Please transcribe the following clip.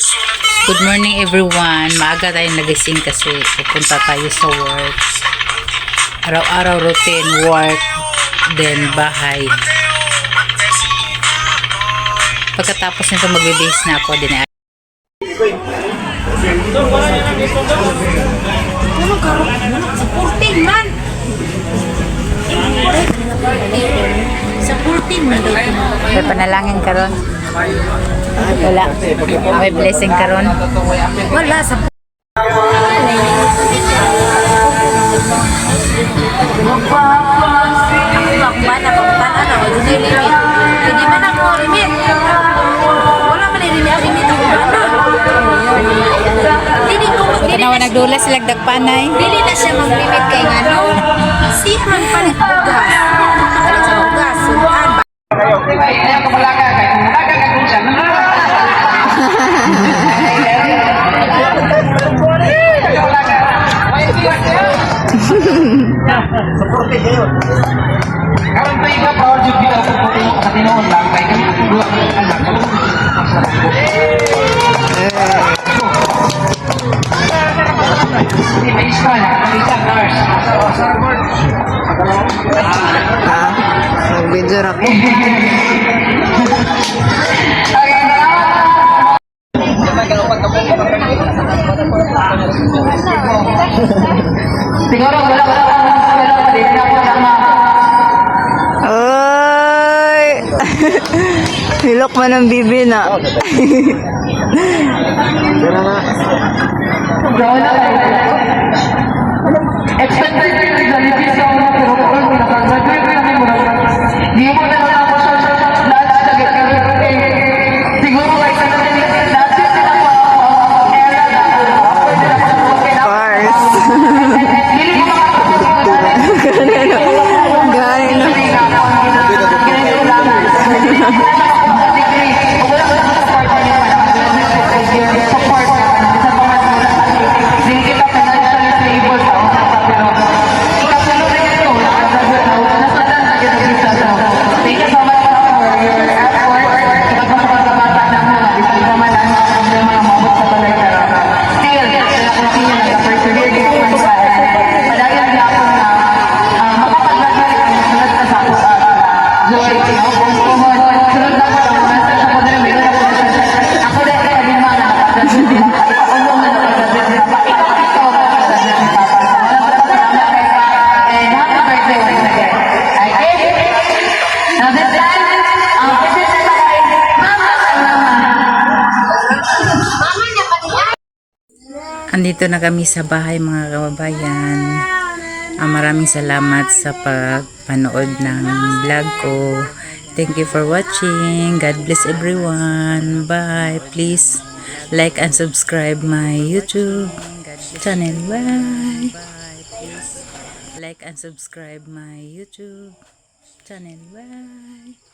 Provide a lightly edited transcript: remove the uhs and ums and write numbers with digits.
Good morning everyone. Maaga tayong nagising kasi pupunta tayo sa work. Araw-araw routine, work, then bahay. Pagkatapos nito magbibihis na ako din. Supporting man. Sa 14 man daw. May panalangin ka ron? Wala. May blessing ka ron? Wala sa hindi man ako limit. Wala man limit ako Tanawa nagdula sila dagpanay. Dili na siya mag-limit kay ngano. Siya man palit ugas. Palit sa ugas. Sundan ba? Karon pa ikaw proud jud kita sa tinuod lang kay dua ka anak. Video ra ko. Siguro wala pa din ako sama. Oy! Hilok man ang bibi na. Expected sa lipis sa mga pero kung nakagraduate kami mo di mo na ako sa lunch tagad siguro ay sa lunch sila pa era na Cars. Gani na. Andito na kami sa bahay mga kababayan. Maraming salamat sa pagpanood ng vlog ko. Thank you for watching. God bless everyone. Bye. Please like and subscribe my YouTube channel. Bye. Like and subscribe my YouTube channel. Bye.